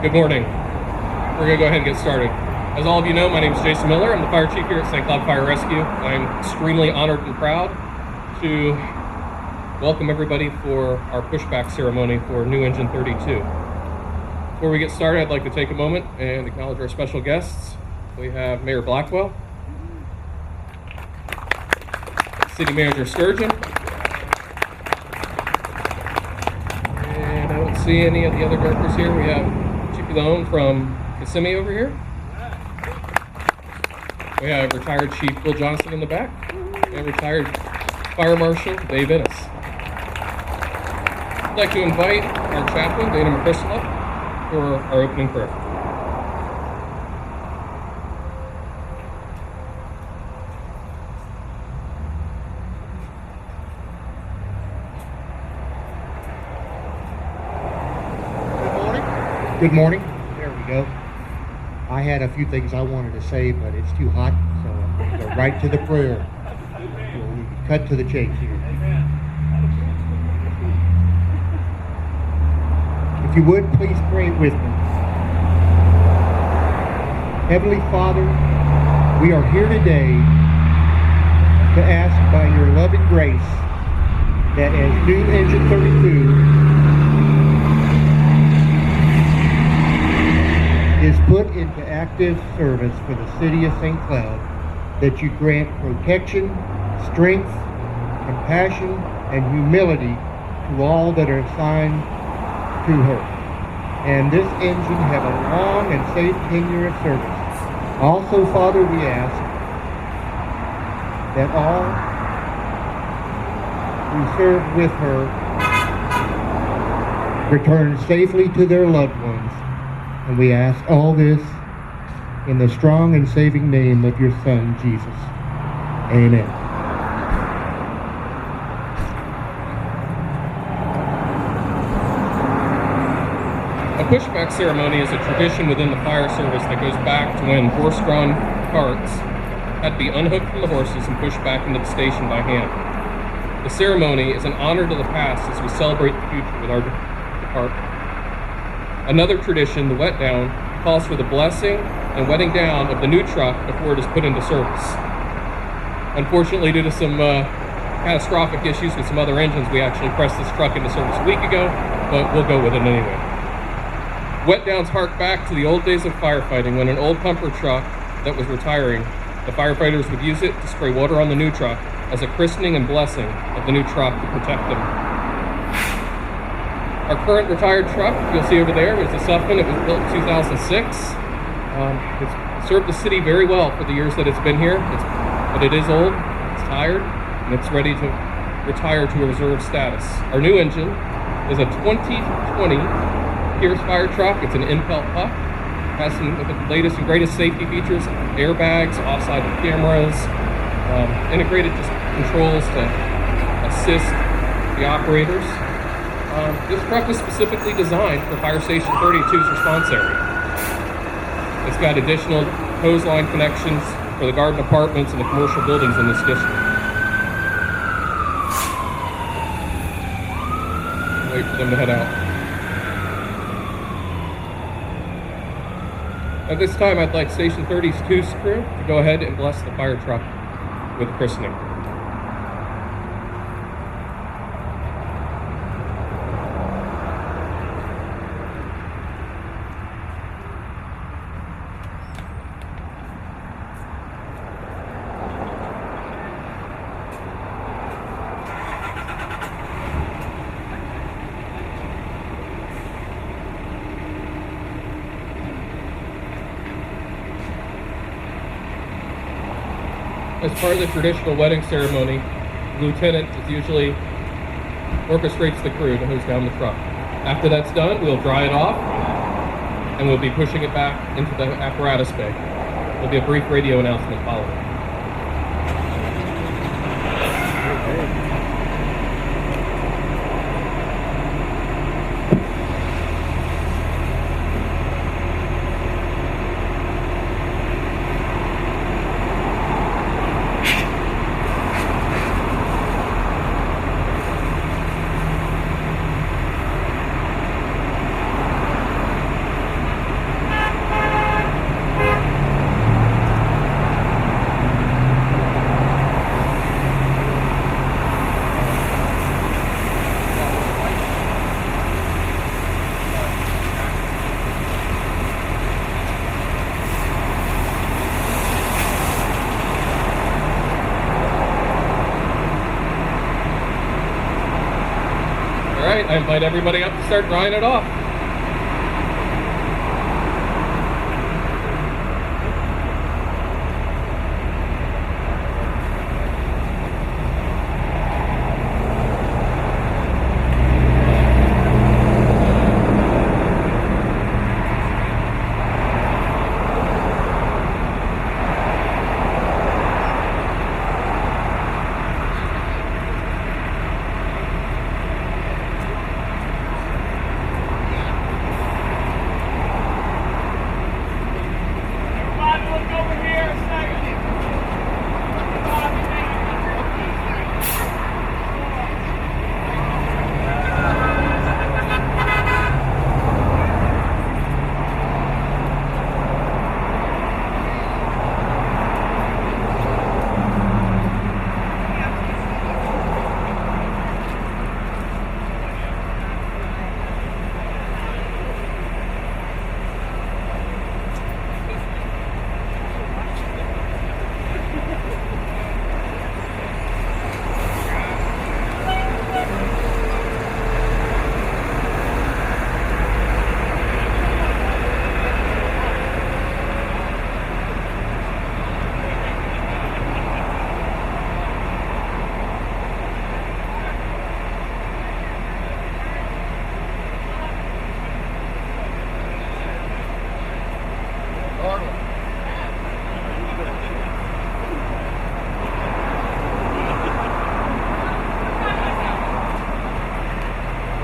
Good morning. We're going to go ahead and get started. As all of you know, my name is Jason Miller. I'm the fire chief here at St. Cloud Fire Rescue. I'm extremely honored and proud to welcome everybody for our pushback ceremony for new engine 32. Before we get started, I'd like to take a moment and acknowledge our special guests. We have Mayor Blackwell, City Manager Sturgeon, and I don't see any of the other directors here. We have Chief Malone from Kissimmee over here. We have retired Chief Bill Johnson in the back, and retired Fire Marshal Dave Ennis. I'd like to invite our chaplain, Dana McChrystal, for our opening prayer. Good morning. There we go. I had a few things I wanted to say, but it's too hot, so I'm going to go right to the prayer. We'll cut to the chase here. If you would, please pray with me. Heavenly Father, we are here today to ask by your loving grace that as new engine 32 is put into active service for the city of St. Cloud, that you grant protection, strength, compassion, and humility to all that are assigned to her. And this engine have a long and safe tenure of service. Also, Father, we ask that all who serve with her return safely to their loved ones. And we ask all this in the strong and saving name of your Son, Jesus. Amen. A pushback ceremony is a tradition within the fire service that goes back to when horse-drawn carts had to be unhooked from the horses and pushed back into the station by hand. The ceremony is an honor to the past as we celebrate the future with our department. Another tradition, the wet down, calls for the blessing and wetting down of the new truck before it is put into service. Unfortunately, due to some catastrophic issues with some other engines, we actually pressed this truck into service a week ago, but we'll go with it anyway. Wet downs hark back to the old days of firefighting when an old pumper truck that was retiring, the firefighters would use it to spray water on the new truck as a christening and blessing of the new truck to protect them. Our current retired truck, you'll see over there, is a Suffman. It was built in 2006. It's served the city very well for the years that it's been here, but it is old, it's tired, and it's ready to retire to a reserve status. Our new engine is a 2020 Pierce fire truck. It's an Impel pup. It has some of the latest and greatest safety features, airbags, offside cameras, integrated just controls to assist the operators. This truck was specifically designed for Fire Station 32's response area. It's got additional hose line connections for the garden apartments and the commercial buildings in this district. Wait for them to head out. At this time, I'd like Station 32's crew to go ahead and bless the fire truck with christening. As part of the traditional wedding ceremony, the lieutenant usually orchestrates the crew to hose down the truck. After that's done, we'll dry it off, and we'll be pushing it back into the apparatus bay. There'll be a brief radio announcement following. right, I invite everybody up to start drying it off.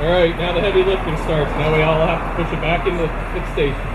Alright, now the heavy lifting starts. Now we all have to push it back into the pit station.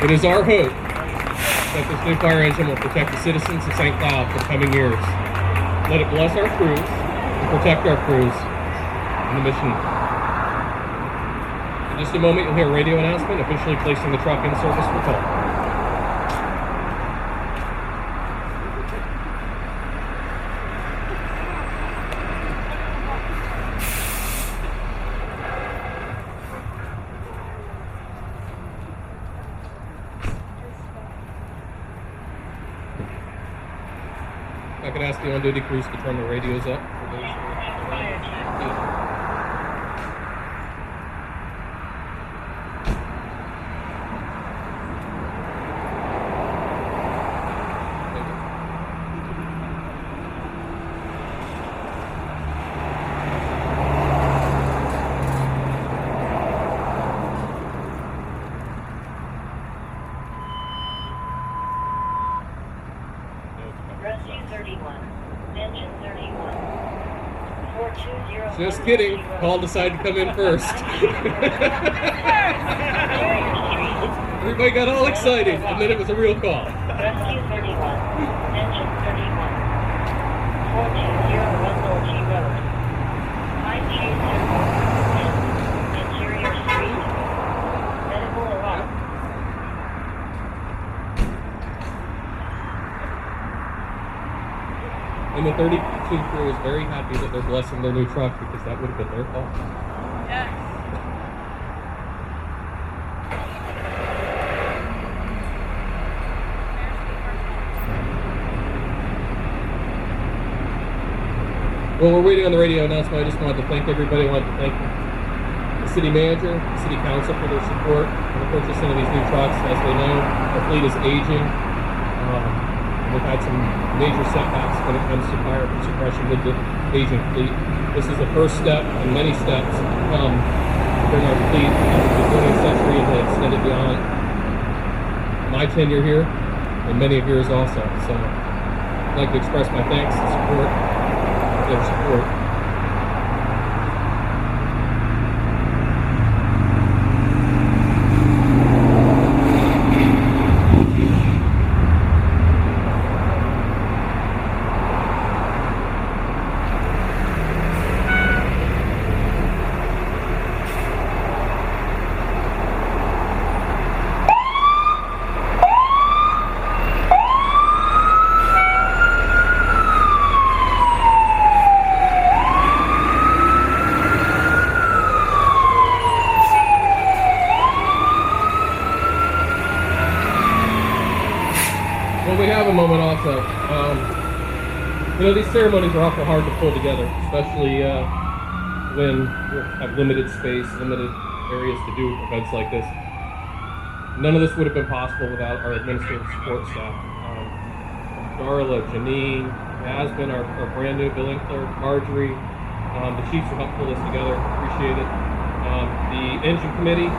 It is our hope that this new fire engine will protect the citizens of St. Cloud for coming years. Let it bless our crews and protect our crews in the mission. In just a moment, you'll hear a radio announcement officially placing the truck in service for toll. I could ask the on-duty crews to turn the radios up for those who are Just kidding. Paul decided to come in first. Everybody got all excited, and then it was a real call. Rescue 31, engine 31, 420 Russell G. Road, High Chase Circle, Interior Street, medical arrival. And the 32 crew is very happy that they're blessing their new truck because that would have been their fault. Yes. Well, we're waiting on the radio announcement. I just wanted to thank everybody. I wanted to thank the city manager, the city council for their support in the purchasing of these new trucks. As we know, our fleet is aging. We've had some major setbacks when it comes to fire suppression with the aging fleet. This is the first step in many steps to come to bring our fleet into the 20th century and to extend it beyond my tenure here and many of yours also. So I'd like to express my thanks and support for their support. Well, we have a moment also. These ceremonies are awful hard to pull together, especially when we have limited space, limited areas to do events like this. None of this would have been possible without our administrative support staff. Darla, Janine, Yasmin, our brand new billing clerk, Marjorie, the chiefs who helped pull this together. Appreciate it. The engine committee,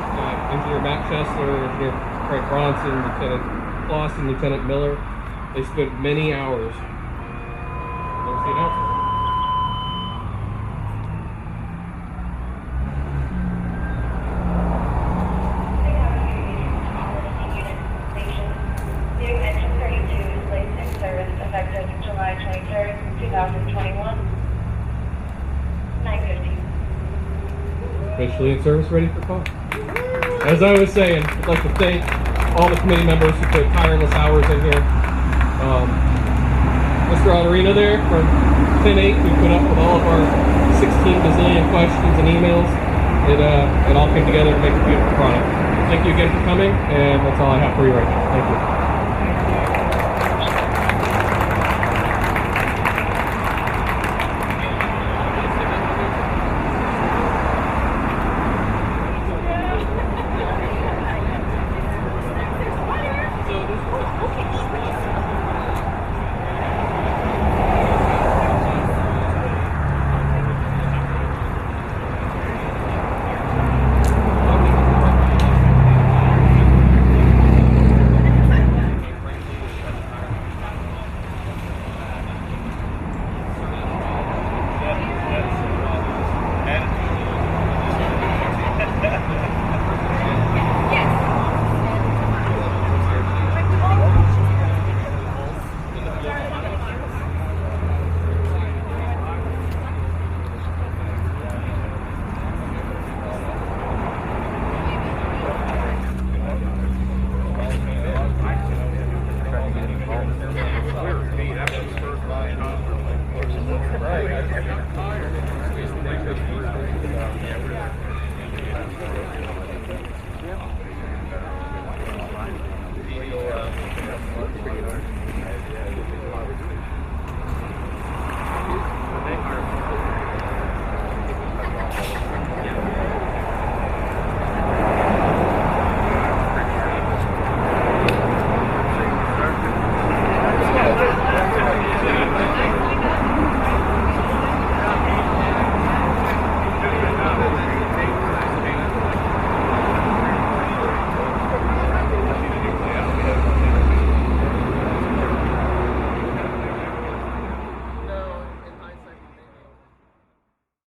Engineer Matt Chesler, Engineer Craig Bronson, Lieutenant Clausen, Lieutenant Miller. They spent many hours. There's the announcement. New engine 32 is placed in service effective July 23rd, 2021, 9:50. Officially in service, ready for call. As I was saying, I'd like to thank all the committee members who put tireless hours in here. Mr. Alderino there from 10-8 who put up with all of our 16 bazillion questions and emails. It all came together to make a beautiful product. Thank you again for coming, and that's all I have for you right now. Thank you.